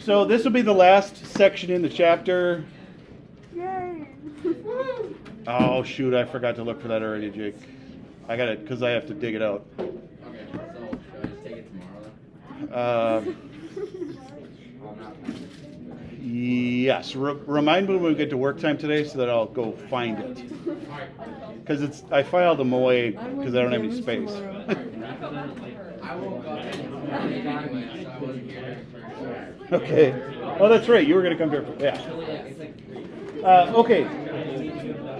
So this will be the last section in the chapter. Yay! Oh shoot, I forgot to look for that already, Jake. I got it because I have to dig it out. Okay, so should I just take it tomorrow then? Yes. Remind me when we get to work time today so that I'll go find it. Because I filed them away because I don't have any space. I woke up anyway, so I wasn't here for Okay. Oh, that's right. You were going to come here. Yeah. Okay.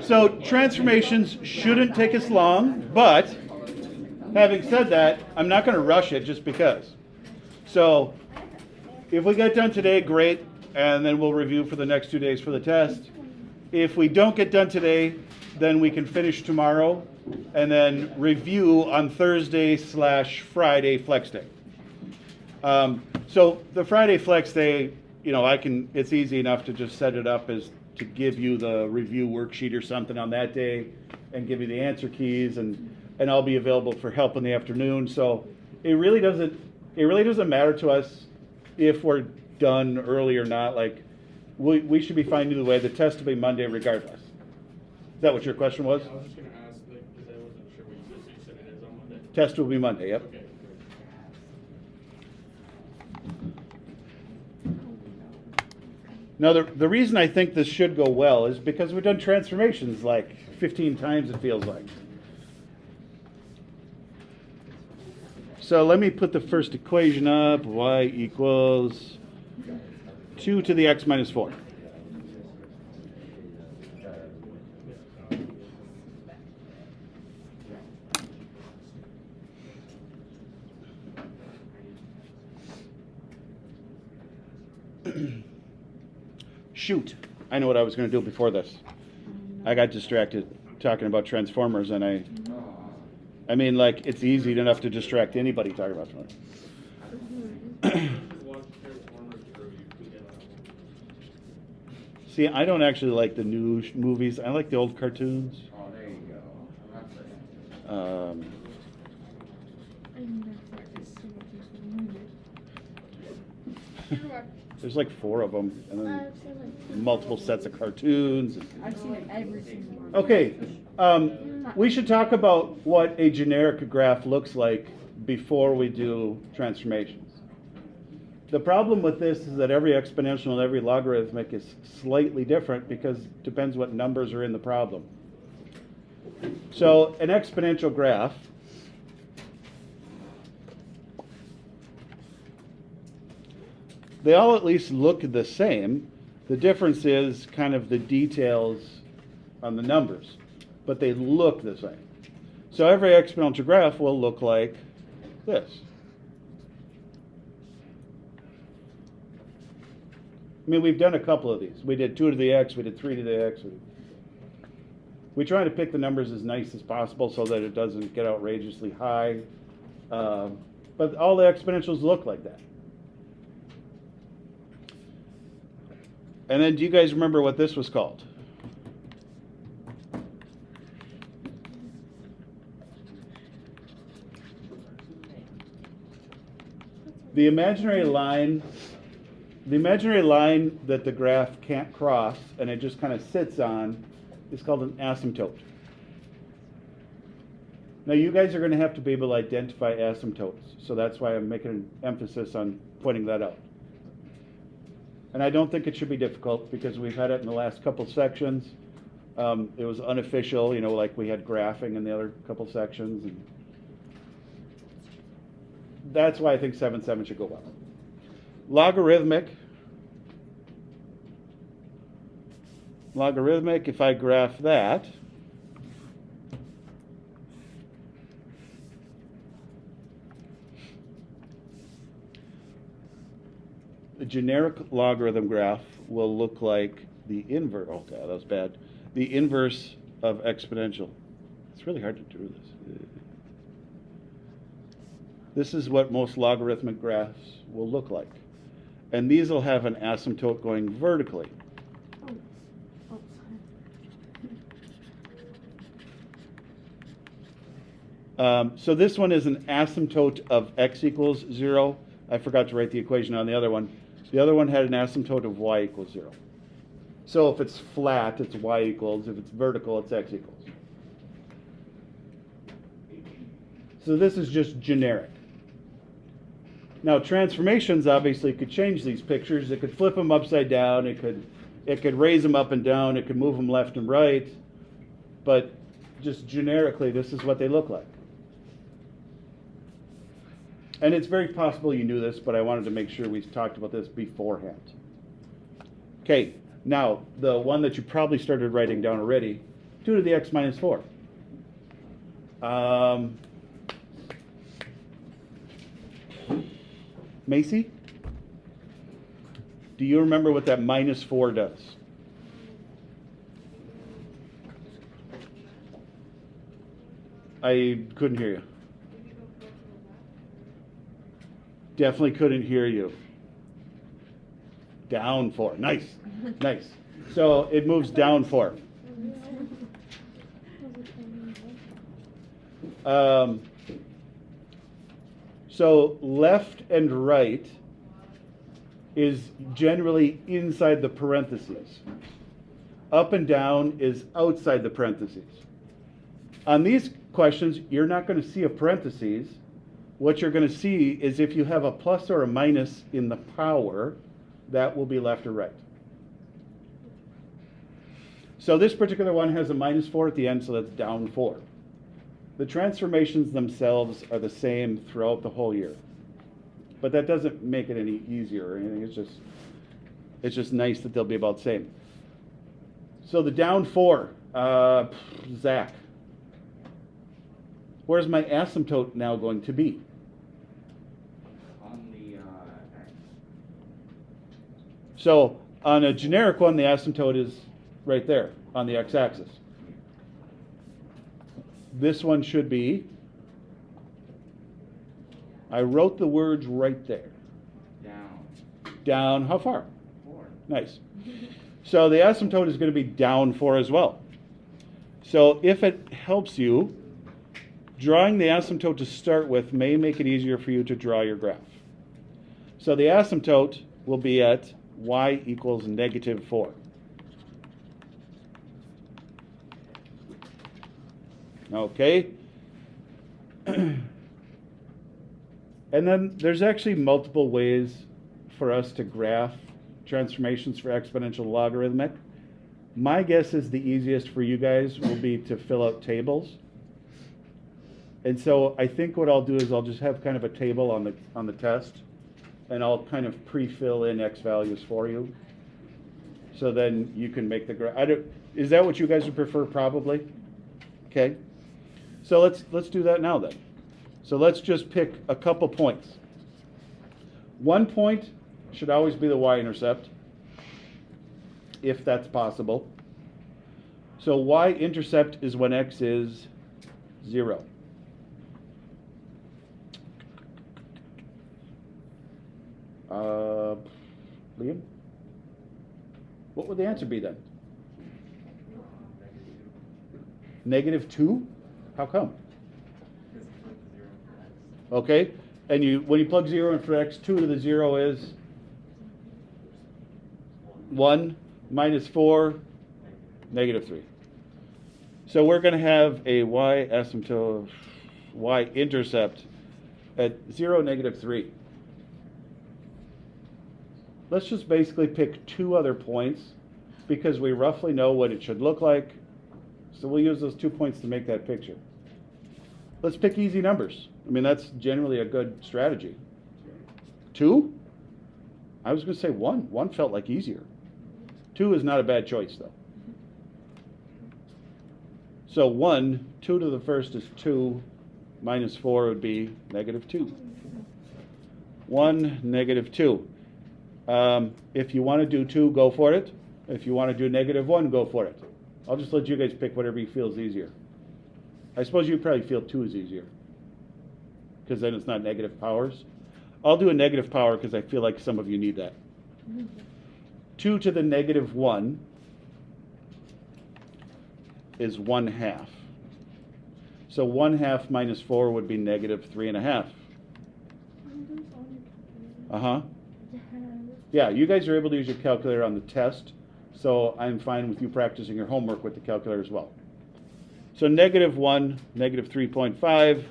So transformations shouldn't take us long, but having said that, I'm not going to rush it just because. So if we get done today, great, and then we'll review for the next 2 days for the test. If we don't get done today, then we can finish tomorrow and then review on Thursday/Friday flex day. So the Friday flex day, it's easy enough to just set it up as to give you the review worksheet or something on that day and give you the answer keys, and I'll be available for help in the afternoon. So it really doesn't matter to us if we're done early or not. Like we should be fine either way. The test will be Monday regardless. Is that what your question was? I was just going to ask, because I wasn't sure what you said it is on Monday. Test will be Monday, yep. Okay. Now, the reason I think this should go well is because we've done transformations like 15 times, it feels like. So let me put the first equation up. Y equals 2 to the x minus 4. Shoot, I know what I was going to do before this. I got distracted talking about transformers, and I mean, like, it's easy enough to distract anybody talking about transformers. See, I don't actually like the new movies. I like the old cartoons. Oh, there you go. There's like 4 of them, and then multiple sets of cartoons. I've seen every single one. Okay, we should talk about what a generic graph looks like before we do transformations. The problem with this is that every exponential and every logarithmic is slightly different because it depends what numbers are in the problem. So an exponential graph they all at least look the same. The difference is kind of the details on the numbers, but they look the same. So every exponential graph will look like this. I mean, we've done a couple of these. We did 2 to the x, we did 3 to the x. We try to pick the numbers as nice as possible so that it doesn't get outrageously high. But all the exponentials look like that. And then do you guys remember what this was called? The imaginary line that the graph can't cross and it just kind of sits on is called an asymptote. Now you guys are going to have to be able to identify asymptotes, so that's why I'm making an emphasis on pointing that out. And I don't think it should be difficult because we've had it in the last couple sections. It was unofficial, like we had graphing in the other couple sections. And that's why I think 7-7 should go well. Logarithmic, if I graph that, the generic logarithm graph will look like the inverse. Oh god, that was bad. The inverse of exponential. It's really hard to do this. This is what most logarithmic graphs will look like. And these will have an asymptote going vertically. So this one is an asymptote of x equals 0. I forgot to write the equation on the other one. The other one had an asymptote of y equals 0. So if it's flat, it's y equals. If it's vertical, it's x equals. So this is just generic. Now transformations obviously could change these pictures. It could flip them upside down. It could raise them up and down. It could move them left and right. But just generically, this is what they look like. And it's very possible you knew this, but I wanted to make sure we talked about this beforehand. Okay, now the one that you probably started writing down already, 2 to the x minus 4. Macy, do you remember what that minus 4 does? I couldn't hear you. Definitely couldn't hear you. Down 4. Nice. Nice. So it moves down 4. So left and right is generally inside the parentheses. Up and down is outside the parentheses. On these questions, you're not going to see a parentheses. What you're going to see is if you have a plus or a minus in the power, that will be left or right. So this particular one has a minus 4 at the end, so that's down 4. The transformations themselves are the same throughout the whole year. But that doesn't make it any easier or anything. It's just nice that they'll be about the same. So the down 4, Zach. Where's my asymptote now going to be? On the X. So on a generic one, the asymptote is right there on the x-axis. This one should be, I wrote the words right there. Down. Down, how far? 4. Nice. So the asymptote is going to be down 4 as well. So if it helps you, drawing the asymptote to start with may make it easier for you to draw your graph. So the asymptote will be at y equals negative 4. Okay. And then there's actually multiple ways for us to graph transformations for exponential and logarithmic. My guess is the easiest for you guys will be to fill out tables. And so I think what I'll do is I'll just have kind of a table on the test, and I'll kind of pre-fill in x values for you. So then you can make the graph. Is that what you guys would prefer? Probably. Okay. So let's do that now then. So let's just pick a couple points. 1 point should always be the y-intercept, if that's possible. So y-intercept is when x is 0. Liam? What would the answer be then? -2? How come? Okay, and when you plug 0 in for x, 2 to the 0 is 1 minus 4, -3. So we're going to have a y-asymptote, y-intercept at 0, -3. Let's just basically pick 2 other points because we roughly know what it should look like. So we'll use those 2 points to make that picture. Let's pick easy numbers. I mean, that's generally a good strategy. 2? I was going to say 1. 1 felt like easier. 2 is not a bad choice, though. So 1, 2 to the first is 2, minus 4 would be -2. 1, -2. If you want to do 2, go for it. If you want to do -1, go for it. I'll just let you guys pick whatever you feel is easier. I suppose you probably feel 2 is easier, because then it's not negative powers. I'll do a negative power because I feel like some of you need that. 2 to the -1 is 1/2. So 1/2 minus 4 would be -3.5. Uh-huh. Yeah, you guys are able to use your calculator on the test, so I'm fine with you practicing your homework with the calculator as well. So -1, -3.5.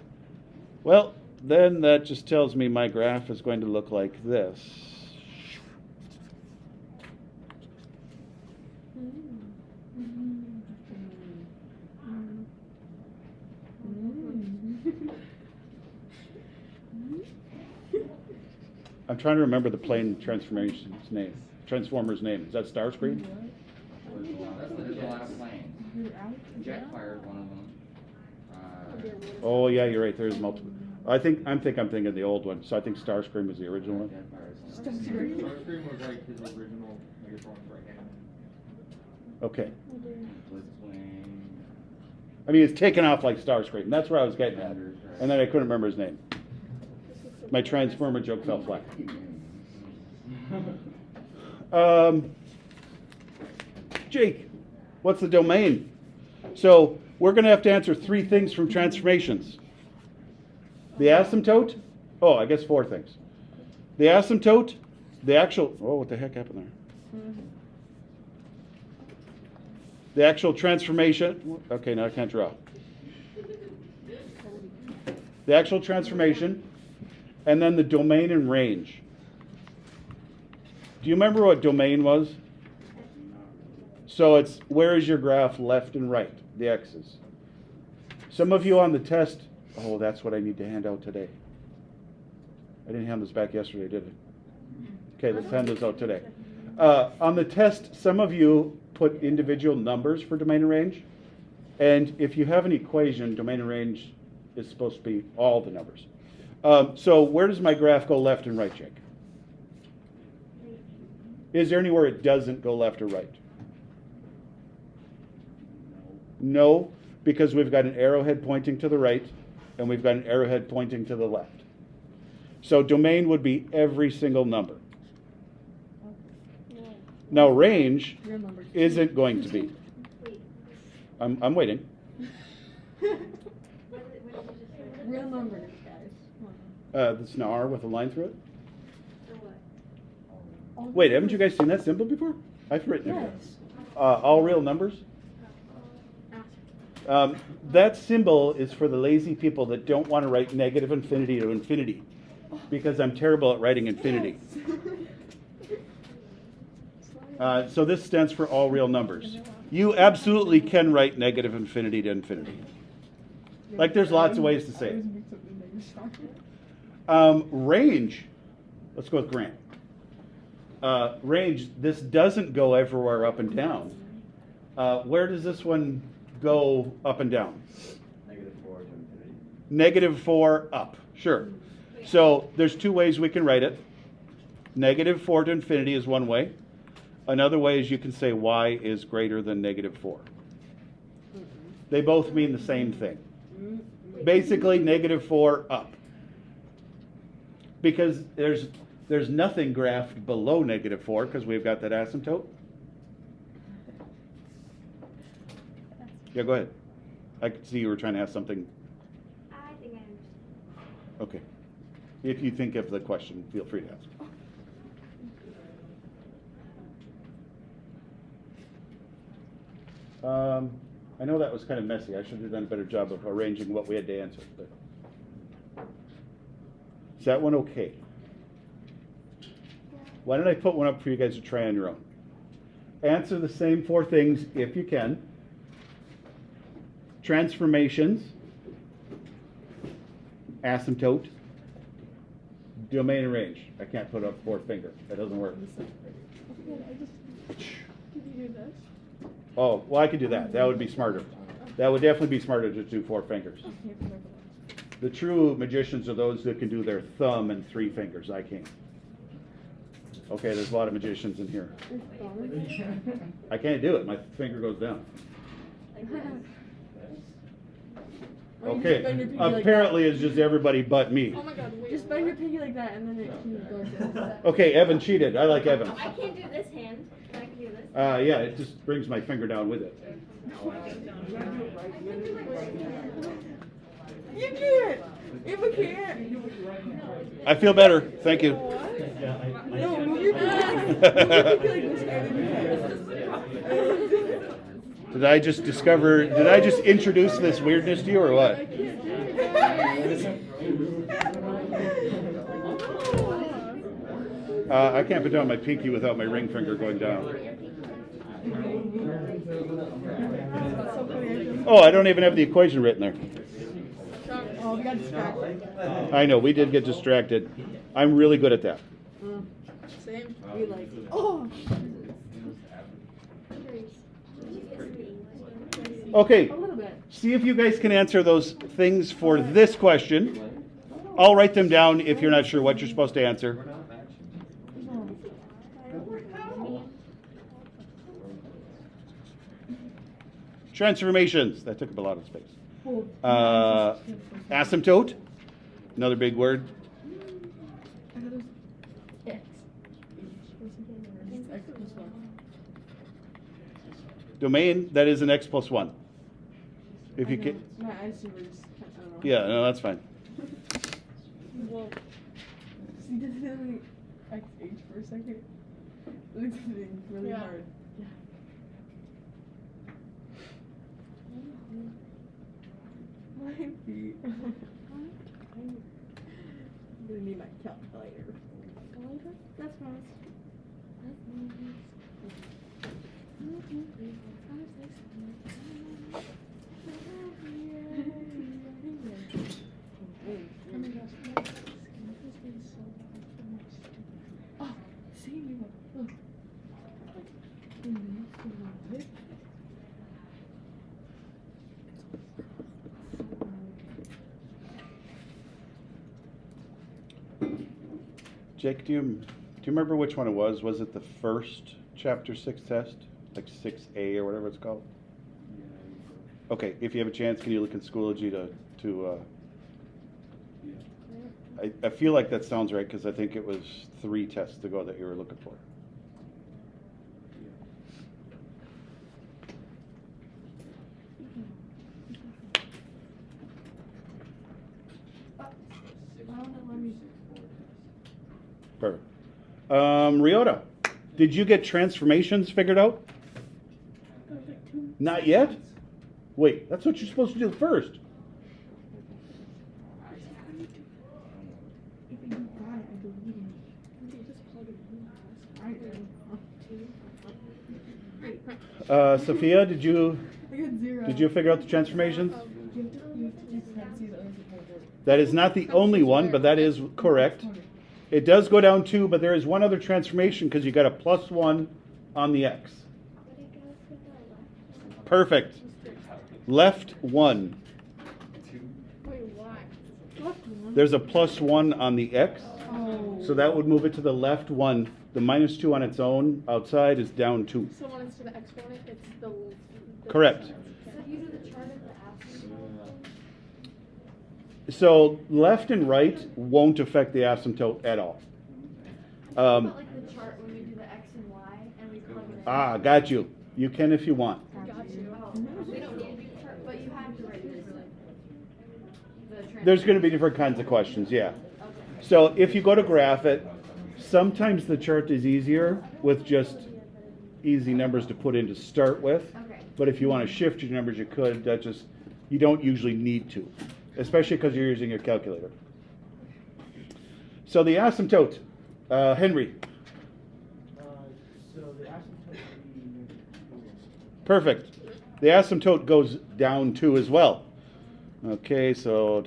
Well, then that just tells me my graph is going to look like this. I'm trying to remember the plane transformer's name. Is that Starscream? There's a lot of planes. Jetfire is one of them. Oh yeah, you're right. There's multiple. I'm thinking of the old one. So I think Starscream was the original one. Starscream was like his original Megatron right hand. Okay. Blitzwing. I mean, it's taken off like Starscream. That's where I was getting at. And then I couldn't remember his name. My Transformer joke fell flat. Jake, what's the domain? So we're going to have to answer 3 things from transformations. The asymptote. Oh, I guess 4 things. The asymptote, the actual. Oh, what the heck happened there? The actual transformation. Okay, now I can't draw. The actual transformation, and then the domain and range. Do you remember what domain was? So it's where is your graph left and right, the x's. Some of you on the test, oh, that's what I need to hand out today. I didn't hand this back yesterday, did I? Okay, let's hand this out today. On the test, some of you put individual numbers for domain and range. And if you have an equation, domain and range is supposed to be all the numbers. So where does my graph go left and right, Jake? Is there anywhere it doesn't go left or right? No, because we've got an arrowhead pointing to the right, and we've got an arrowhead pointing to the left. So domain would be every single number. Now range isn't going to be. I'm waiting. Real numbers, guys. This an R with a line through it? Wait, haven't you guys seen that symbol before? I've written it. Yes. All real numbers? That symbol is for the lazy people that don't want to write negative infinity to infinity, because I'm terrible at writing infinity. So this stands for all real numbers. You absolutely can write negative infinity to infinity. Like there's lots of ways to say it. Range, let's go with Grant. Range, this doesn't go everywhere up and down. Where does this one go up and down? -4 to infinity. -4 up, sure. So there's 2 ways we can write it. -4 to infinity is one way. Another way is you can say y is greater than -4. They both mean the same thing. Basically -4 up. Because there's nothing graphed below -4 because we've got that asymptote. Yeah, go ahead. I could see you were trying to ask something. I think I understand. Okay. If you think of the question, feel free to ask. I know that was kind of messy. I should have done a better job of arranging what we had to answer. But is that one okay? Why don't I put one up for you guys to try on your own? Answer the same 4 things if you can. Transformations, asymptote, domain and range. I can't put up 4th finger. That doesn't work. Oh, well, I could do that. That would be smarter. That would definitely be smarter to do 4 fingers. The true magicians are those that can do their thumb and 3 fingers. I can't. Okay, there's a lot of magicians in here. I can't do it. My finger goes down. Okay, apparently it's just everybody but me. Oh my god, wait. Just bend your pinky like that and then it goes. Okay, Evan cheated. I like Evan. I can't do this hand, but I can do this. Yeah, it just brings my finger down with it. You can't. If we can't. I feel better. Thank you. No, move your feet like this, and then you can. Did I just introduce this weirdness to you or what? I can't put down my pinky without my ring finger going down. Oh, I don't even have the equation written there. Oh, we got distracted. I know, we did get distracted. I'm really good at that. Same. We like. Oh. Okay, A little bit. see if you guys can answer those things for this question. I'll write them down if you're not sure what you're supposed to answer. Transformations. That took up a lot of space. Asymptote. Another big word. X. X plus 1. Domain. That is an x plus 1. If you can. My eyes were just. I don't know. Yeah, no, that's fine. Well, see, this is like XH for a second. Looks really hard. Yeah. My feet. I'm gonna need my calculator. That's fine. Oh, see you. Look. Jake, do you remember which one it was? Was it the first chapter 6 test? Like 6A or whatever it's called? Okay, if you have a chance, can you look in Schoology to I feel like that sounds right because I think it was 3 tests ago that you were looking for. Perfect. Ryota, did you get transformations figured out? Not yet? Wait, that's what you're supposed to do first. Sophia, did you I got 0. figure out the transformations? That is not the only one, but that is correct. It does go down 2, but there is one other transformation because you got a +1 on the x. Perfect. Left 1. Wait, why? Left 1. There's a +1 on the x, Oh. so that would move it to the left 1. The -2 on its own outside is down 2. So when it's to the exponent, it's the Correct. So you do the chart of the asymptote? So left and right won't affect the asymptote at all. But like the chart when we do the x and y and we plug it in. Got you. You can if you want. Got you. Oh, we don't need to do the chart, but you have to write this. There's going to be different kinds of questions, yeah. Okay. So if you go to graph it, sometimes the chart is easier with just easy numbers to put in to start with. Okay. But if you want to shift your numbers, you could. You don't usually need to, especially because you're using your calculator. So the asymptote, Henry. So the asymptote would be Perfect. The asymptote goes down 2 as well. Okay, so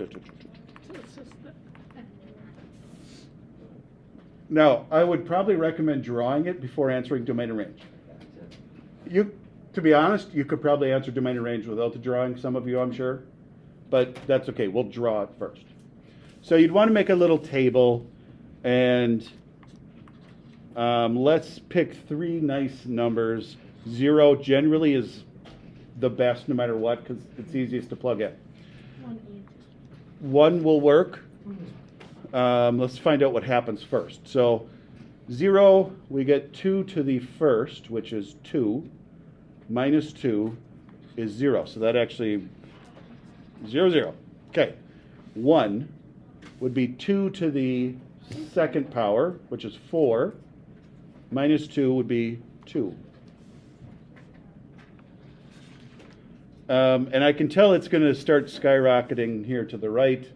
now I would probably recommend drawing it before answering domain and range. To be honest, you could probably answer domain and range without the drawing, some of you I'm sure, but that's okay, we'll draw it first. So you'd want to make a little table, and let's pick 3 nice numbers. 0 generally is the best no matter what because it's easiest to plug in. 1 will work. Let's find out what happens first. So 0, we get 2 to the first, which is 2. Minus 2 is 0. So that actually, 0, 0. Okay. 1 would be 2 to the second power, which is 4, minus 2 would be 2. And I can tell it's going to start skyrocketing here to the right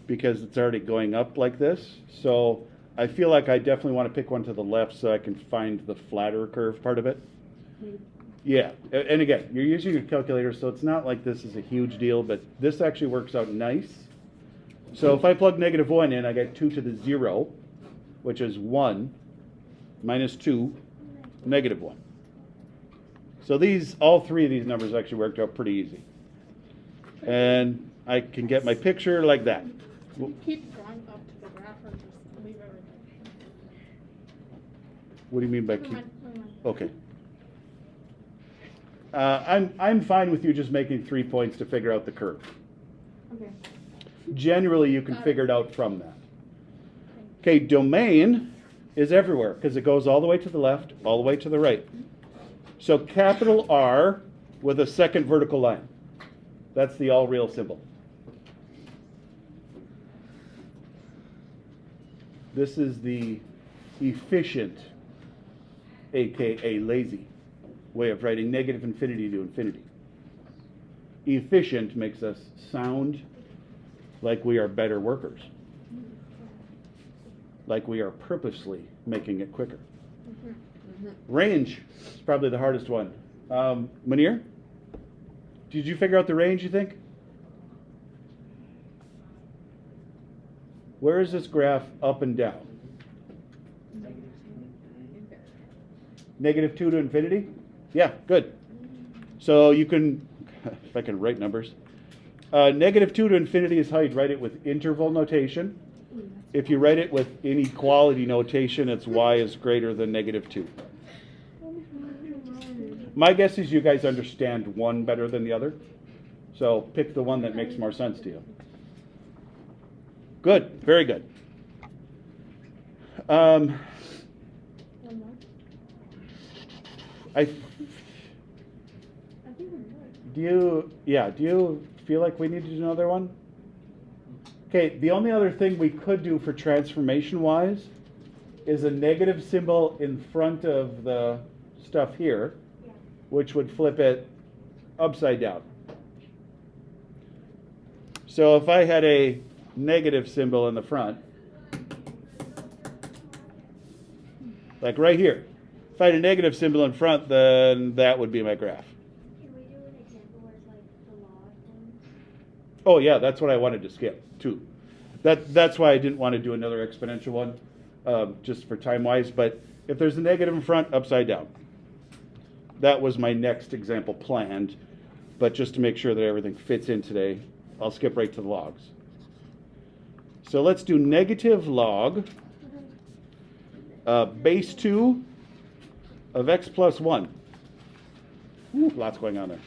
because it's already going up like this. So I feel like I definitely want to pick one to the left so I can find the flatter curve part of it. Yeah, and again, you're using your calculator, so it's not like this is a huge deal, but this actually works out nice. So if I plug -1 in, I get 2 to the 0, which is 1, minus 2, -1. So all three of these numbers actually worked out pretty easy. And I can get my picture like that. Keep drawing up to the graph or just leave everything? What do you mean by Never keep? mind, never mind. Okay. I'm fine with you just making 3 points to figure out the curve. Okay. Generally, you can figure it out from that. Okay, domain is everywhere because it goes all the way to the left, all the way to the right. So capital R with a second vertical line. That's the all real symbol. This is the efficient, aka lazy, way of writing negative infinity to infinity. Efficient makes us sound like we are better workers, like we are purposely making it quicker. Range is probably the hardest one. Munir, did you figure out the range, you think? Where is this graph up and down? -2 to infinity? Yeah, good. So you can, if I can write numbers, -2 to infinity is how you'd write it with interval notation. If you write it with inequality notation, it's y is greater than -2. My guess is you guys understand one better than the other. So pick the one that makes more sense to you. Good, very good. Do you feel like we need to do another one? Okay, the only other thing we could do for transformation wise is a negative symbol in front of the stuff here, which would flip it upside down. So if I had a negative symbol in the front, like right here, if I had a negative symbol in front, then that would be my graph. Can we do an example where it's like the log one? Oh yeah, that's what I wanted to skip too. That's why I didn't want to do another exponential one, just for time wise. But if there's a negative in front, upside down. That was my next example planned, but just to make sure that everything fits in today, I'll skip right to the logs. So let's do negative log base 2 of x plus 1. Ooh, lots going on there.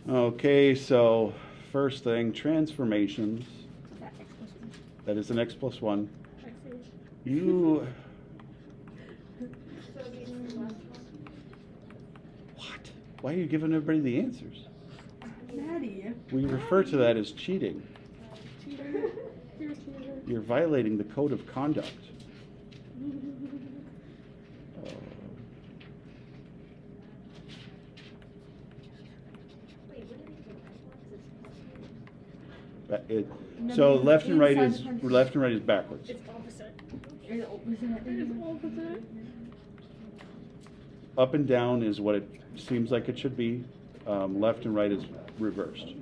Okay, so first thing, transformations. That is an x plus 1. You... So these are the last one? What? Why are you giving everybody the answers? Maddie. We refer to that as cheating. Cheater. You're a cheater. You're violating the code of conduct. Wait, what did he do? So left and right is Inside backwards. It's opposite. It It's opposite. Up and down is what it seems like it should be. Left and right is reversed.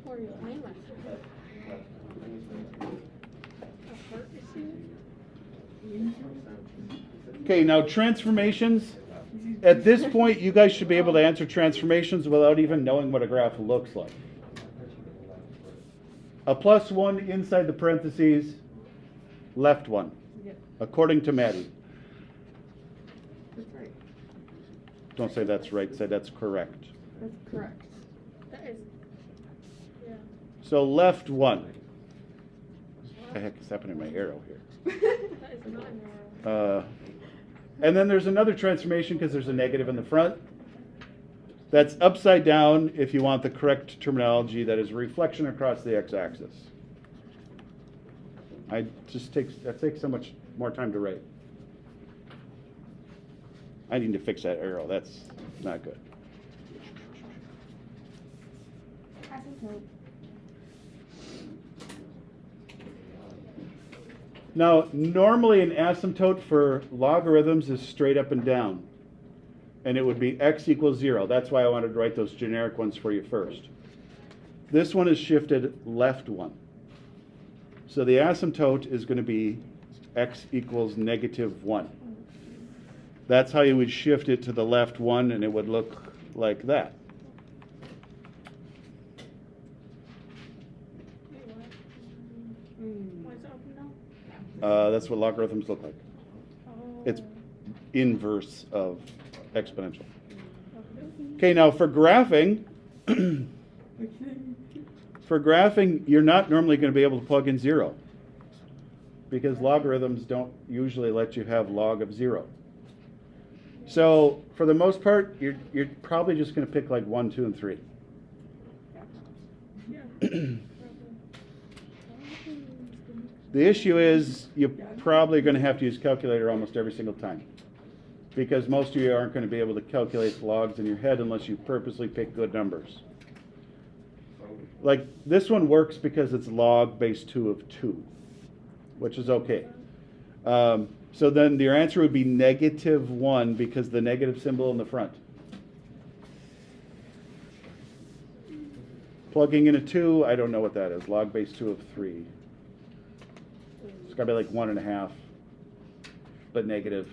Or you aim at a heart issue? Okay, now transformations. At this point, you guys should be able to answer transformations without even knowing what a graph looks like. A plus 1 inside the parentheses, left 1, Yep. according to Maddie. That's right. Don't say that's right, say that's correct. That's correct. That is. Yeah. So left 1. What the heck is happening to my arrow here? That is not an arrow. And then there's another transformation because there's a negative in the front. That's upside down if you want the correct terminology. That is reflection across the x-axis. That takes so much more time to write. I need to fix that arrow. That's not good. Asymptote. Now, normally an asymptote for logarithms is straight up and down. And it would be x equals 0. That's why I wanted to write those generic ones for you first. This one is shifted left 1. So the asymptote is going to be x equals -1. That's how you would shift it to the left 1, and it would look like that. Why is it open now? That's what logarithms look like. Oh. It's inverse of exponential. Okay, now for graphing, you're not normally going to be able to plug in 0 because logarithms don't usually let you have log of 0. So for the most part, you're probably just going to pick like 1, 2, and 3. The issue is you're probably going to have to use calculator almost every single time, because most of you aren't going to be able to calculate the logs in your head unless you purposely pick good numbers. Like this one works because it's log base 2 of 2, which is okay. So then your answer would be -1 because the negative symbol in the front. Plugging in a 2, I don't know what that is. Log base 2 of 3. It's got to be like 1.5, but negative.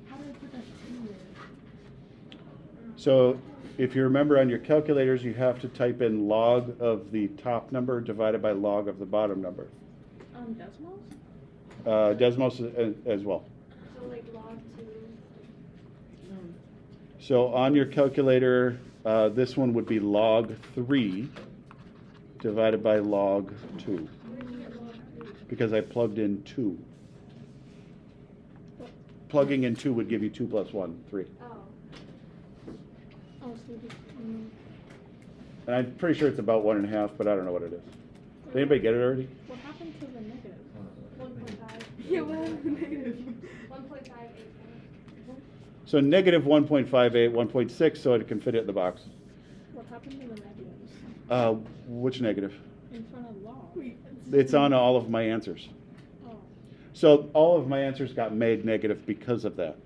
How do I put that 2 in? So if you remember on your calculators, you have to type in log of the top number divided by log of the bottom number. Desmos? Desmos as well. So like log 2. So on your calculator, this one would be log 3 divided by log 2, because I plugged in 2. Plugging in 2 would give you 2 plus 1, 3. Oh. Oh, so And I'm pretty sure it's about 1.5, but I don't know what it is. Did anybody get it already? what happened to the negative? 1.5. Yeah, well, negative. 1.584. So -1.58, 1.6, so it can fit it in the box. What happened to the negatives? Which negative? In front of log. Wait, It's on all of my answers. Oh. So all of my answers got made negative because of that.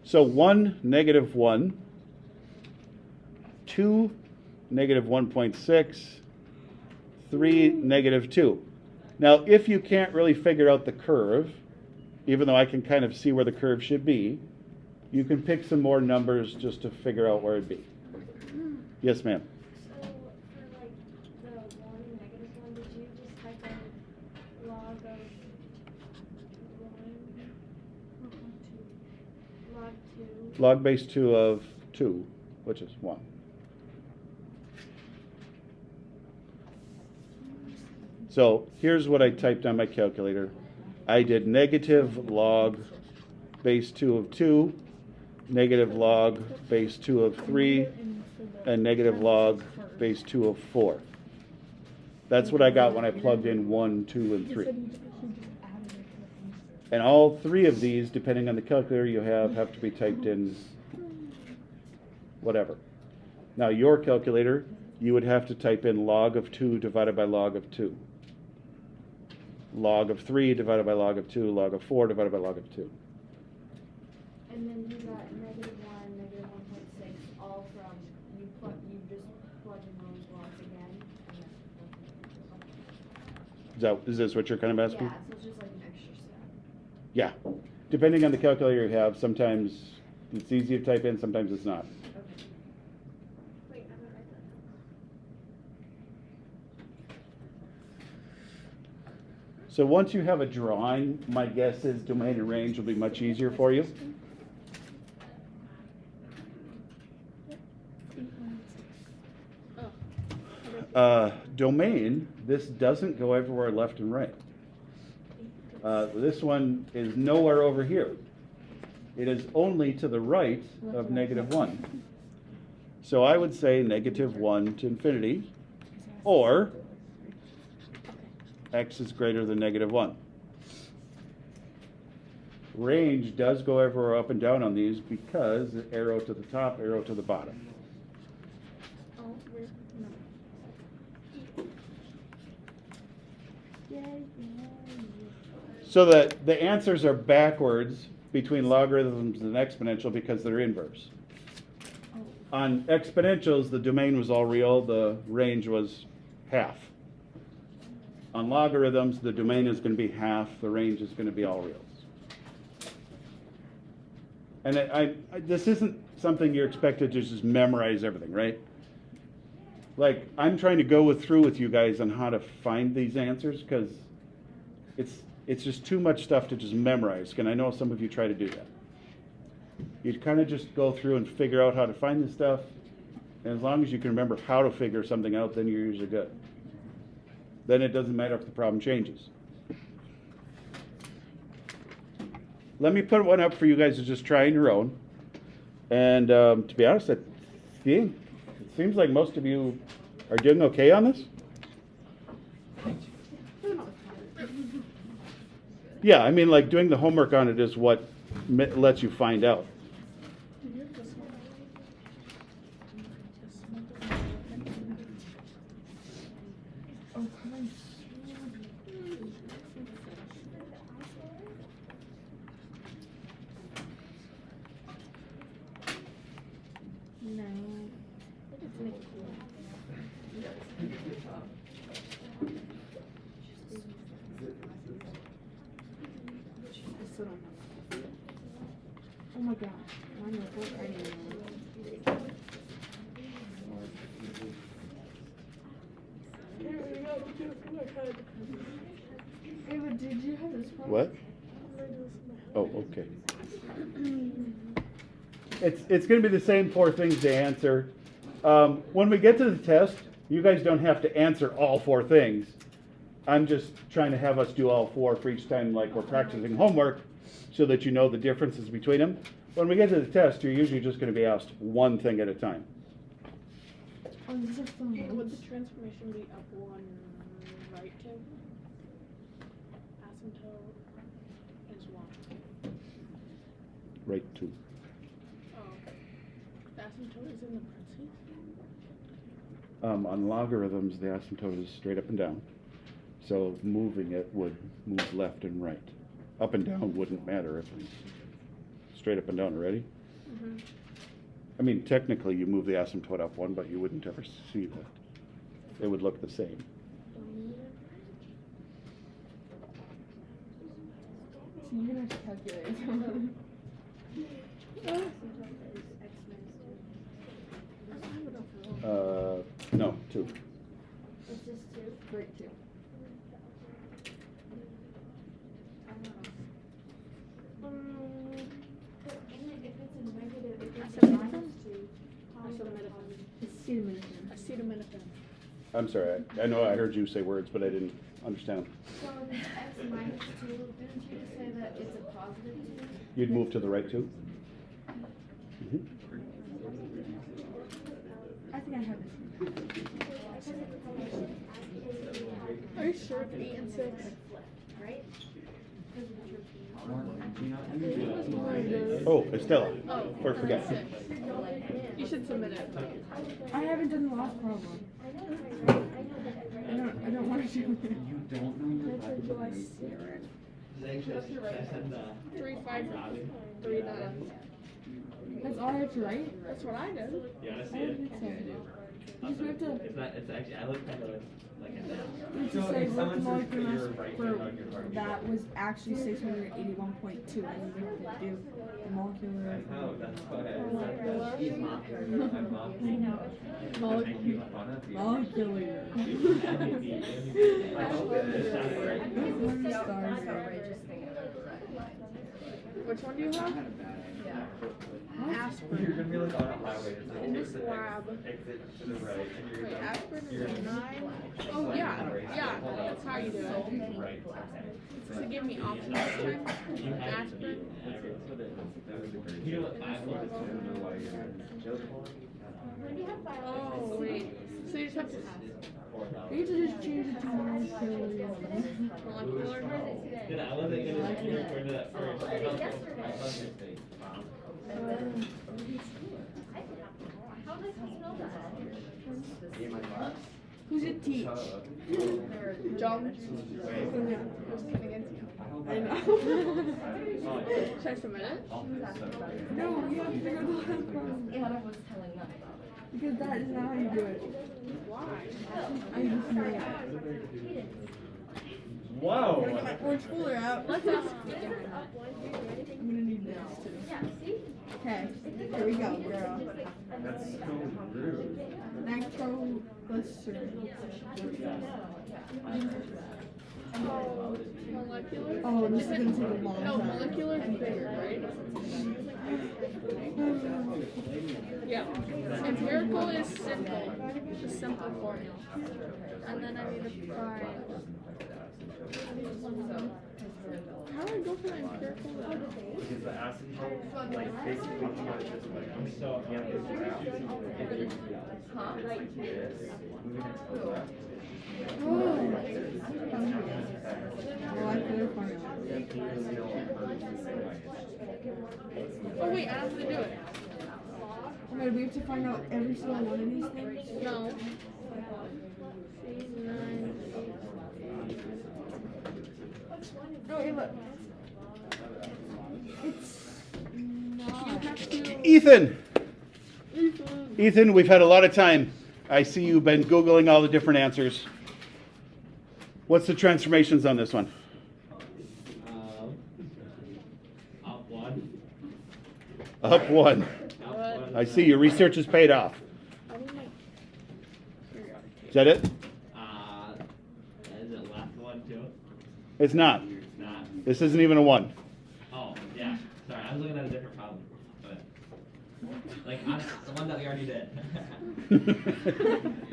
So 1, -1, 2, -1.6, 3, -2. Now, if you can't really figure out the curve, even though I can kind of see where the curve should be, you can pick some more numbers just to figure out where it'd be. Yes, ma'am. So for like the 1, -1, did you just type in log of 1, log 2? Log base 2 of 2, which is 1. So here's what I typed on my calculator. I did negative log base 2 of 2, negative log base 2 of 3, and negative log base 2 of 4. That's what I got when I plugged in 1, 2, and 3. And all 3 of these, depending on the calculator you have to be typed in whatever. Now your calculator, you would have to type in log of 2 divided by log of 2. Log of 3 divided by log of 2, log of 4 divided by log of 2. And then you got -1, -1.6, all from, you just plug in those logs again. Is this what you're kind of asking? Yeah, so it's just like an extra step. Yeah. Depending on the calculator you have, sometimes it's easy to type in, sometimes it's not. Okay. Wait, I'm gonna write that down. So once you have a drawing, my guess is domain and range will be much easier for you. Oh. Domain, this doesn't go everywhere left and right. This one is nowhere over here. It is only to the right of -1. So I would say -1 to infinity, or x is greater than -1. Range does go everywhere up and down on these because arrow to the top, arrow to the bottom. Oh, we're, no. So that the answers are backwards between logarithms and exponential because they're inverse. On exponentials, the domain was all real, the range was half. On logarithms, the domain is going to be half, the range is going to be all reals. And this isn't something you're expected to just memorize everything, right? Like, I'm trying to go through with you guys on how to find these answers because it's just too much stuff to just memorize, and I know some of you try to do that. You kind of just go through and figure out how to find this stuff, and as long as you can remember how to figure something out, then you're usually good. Then it doesn't matter if the problem changes. Let me put one up for you guys to just try on your own. And to be honest, it seems like most of you are doing okay on this. Yeah, I mean, like doing the homework on it is what lets you find out. Oh my gosh, mine was what I know. Hey, but did you have this one? What? Oh, okay. It's going to be the same 4 things to answer. When we get to the test, you guys don't have to answer all 4 things. I'm just trying to have us do all 4 for each time, like we're practicing homework, so that you know the differences between them. When we get to the test, you're usually just going to be asked one thing at a time. Oh, these are fun. Would the transformation be up 1, right 2? Asymptote is 1. Right 2. Oh. The asymptote is in the parentheses? On logarithms, the asymptote is straight up and down. So moving it would move left and right. Up and down wouldn't matter if it's straight up and down. Ready? Mm-hmm. I mean, technically, you move the asymptote up 1, but you wouldn't ever see that. It would look the same. So you're gonna have to calculate. No, 2. It's just 2. Great too. But if it's a negative, if it's a -2, how is that possible? Acetaminophen. Acetaminophen. I'm sorry. I know I heard you say words, but I didn't understand them. So if it's x -2, didn't you say that it's a positive 2? You'd move to the right 2. I think I have this. Are you sure it's 8 and 6? Right? Oh, Estella. Oh. Or forget. You should submit it. I haven't done the last problem. I don't want to do it. Do I see it? 3, 5, 3, 9. That's all I have to write? That's what I did. You wanna I see don't it? think so. You just have to, It's not, it's actually, I looked at it like it now. you have to So say if what someone the says molecular put mass your right for hand on your heart, that was actually 681.2, and you have to do the molecular. I know, that's why He's mocking. I'm mocking. Thank you. Molecular. I hope it sounded right. Which one do you have? aspirin. You're gonna be like on a highway, it's like In this exit, lab. exit to the right, and you're Wait, gonna. aspirin is a 9. Oh yeah, that's how you do it. Right. So give me options this time. Aspirin. You know what 5 was? Oh wait. So you just have to You need to just change it to molecular. molecular. Dude, I wasn't gonna refer to that first. How does he spell that? Who's it teach? John. Against you. I know. Should I submit it? No, you have to figure out the last problem. Anna was telling us about it. Because that is not how you do it. Why? I just know it. Wow. Get my orange folder out. Let's ask again. I'm gonna need this too. Yeah, see? Okay, here we go, girl. That's so rude. Nitroglycerin. Molecular? Oh, this is gonna take a long No, time. molecular is bigger, right? Yeah. Empirical is simple. The simple formula. And then I need to find. How do I go from empirical to Because the acid like basically you got this way. So you have this graph. If you like this, moving it to the left. Molecular formula. Oh wait, I have to do it. Oh my, we have to find out every single one of these things? No. No, hey, look. It's not. Ethan! Ethan, we've had a lot of time. I see you've been Googling all the different answers. What's the transformations on this one? Up 1. Up 1. Up 1. I see your research has paid off. Is that it? Is it left 1 too? It's not. It's not. This isn't even a 1. Oh, yeah. Sorry, I was looking at a different problem. But, like, the one that we already did.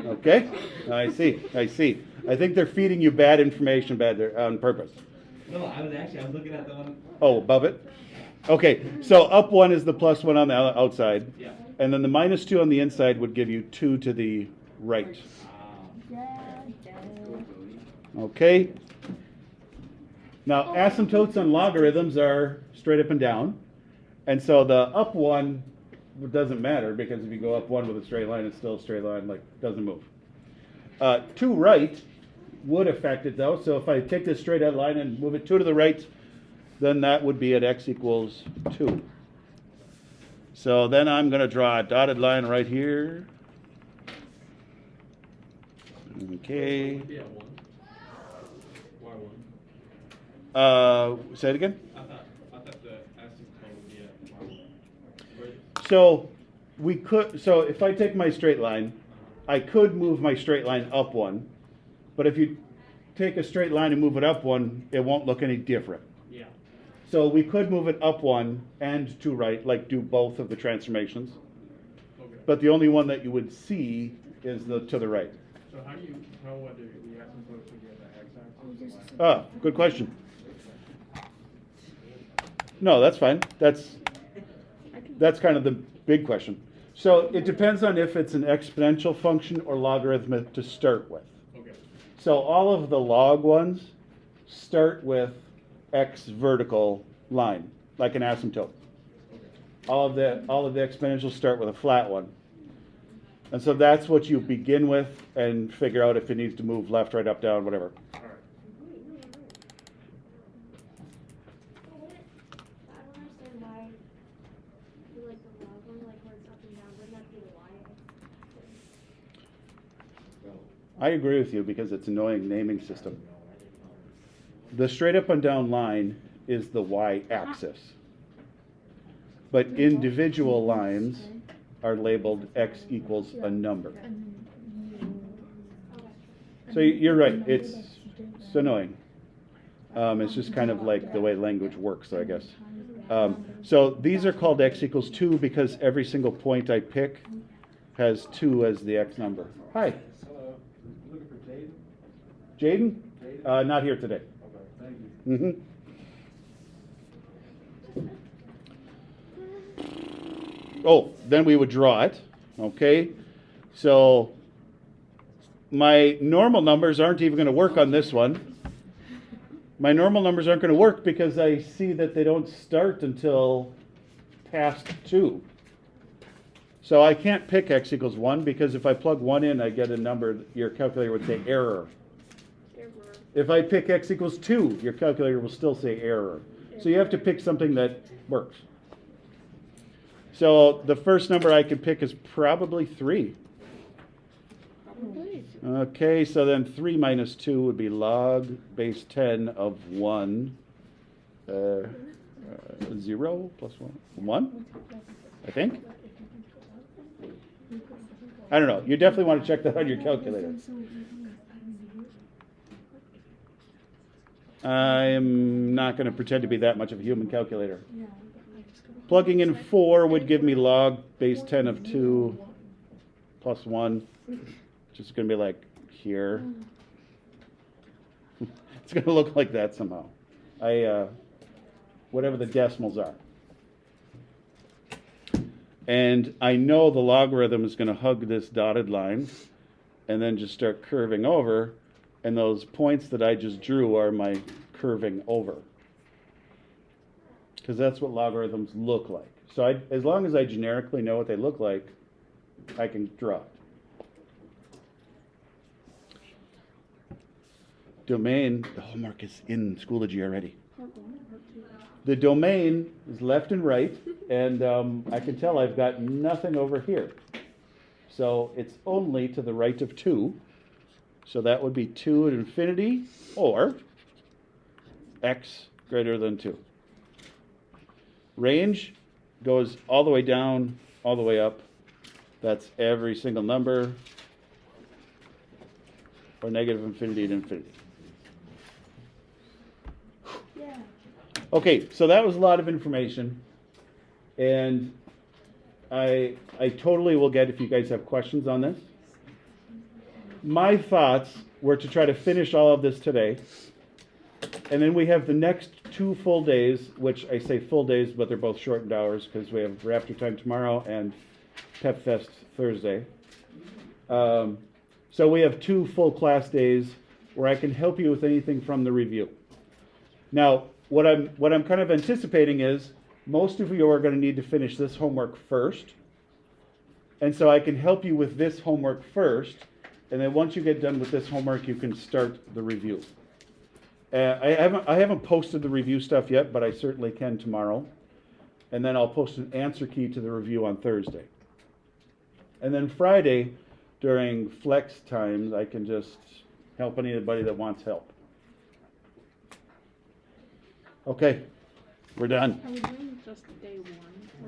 Okay, I see. I think they're feeding you bad information there on purpose. No, I was looking at the one. Oh, above it? Okay, so up 1 is the plus 1 on the outside. Yeah. And then the minus 2 on the inside would give you 2 to the right. Okay. Now, asymptotes on logarithms are straight up and down. And so the up 1 doesn't matter because if you go up 1 with a straight line, it's still a straight line, like doesn't move. To right would affect it though. So if I take this straight out line and move it 2 to the right, then that would be at x equals 2. So then I'm going to draw a dotted line right here. Okay. Yeah, 1. Why 1? Say it again. I thought the asymptote would be at y1. So we could. So if I take my straight line, I could move my straight line up 1. But if you take a straight line and move it up 1, it won't look any different. Yeah. So we could move it up 1 and to right, like do both of the transformations. Okay. But the only one that you would see is the to the right. So how do you tell whether the asymptote should be at the x-axis? Ah, good question. No, that's fine. That's kind of the big question. So it depends on if it's an exponential function or logarithmic to start with. Okay. So all of the log ones start with x vertical line, like an asymptote. All of the exponentials start with a flat one. And so that's what you begin with and figure out if it needs to move left, right, up, down, whatever. All right. I don't understand why you like the log one, like where it's up and down, wouldn't that be the y? I agree with you because it's an annoying naming system. The straight up and down line is the y-axis. But individual lines are labeled x equals a number. So you're right, it's annoying. It's just kind of like the way language works, I guess. So these are called x equals 2 because every single point I pick has 2 as the x number. Hi. Hello. Looking for Jaden? Jaden? Jaden? Not here today. Okay, thank you. Mm-hmm. Oh, then we would draw it, okay? So my normal numbers aren't even going to work on this one. My normal numbers aren't going to work because I see that they don't start until past 2. So I can't pick x equals 1 because if I plug 1 in, I get a number, your calculator would say error. If I pick x equals 2, your calculator will still say error. So you have to pick something that works. So the first number I could pick is probably 3. Probably. Okay, so then 3 minus 2 would be log base 10 of 1. 0 plus 1? 1? I think? I don't know. You definitely want to check that on your calculator. I'm not going to pretend to be that much of a human calculator. Plugging in 4 would give me log base 10 of 2 plus 1, which is going to be like here. It's going to look like that somehow. Whatever the decimals are. And I know the logarithm is going to hug this dotted line and then just start curving over. And those points that I just drew are my curving over. Because that's what logarithms look like. So as long as I generically know what they look like, I can draw it. Domain, the homework is in Schoology already. The domain is left and right, and I can tell I've got nothing over here. So it's only to the right of 2. So that would be 2 at infinity, or x greater than 2. Range goes all the way down, all the way up. That's every single number, or negative infinity to infinity. Okay, so that was a lot of information, and I totally will get if you guys have questions on this. My thoughts were to try to finish all of this today, and then we have the next 2 full days, which I say full days, but they're both shortened hours because we have Rafter Time tomorrow and Pep Fest Thursday. So we have 2 full class days where I can help you with anything from the review. Now, what I'm kind of anticipating is most of you are going to need to finish this homework first. And so I can help you with this homework first. And then once you get done with this homework, you can start the review. I haven't posted the review stuff yet, but I certainly can tomorrow. And then I'll post an answer key to the review on Thursday. And then Friday, during flex times, I can just help anybody that wants help. Okay, we're done. Are we doing just day 1?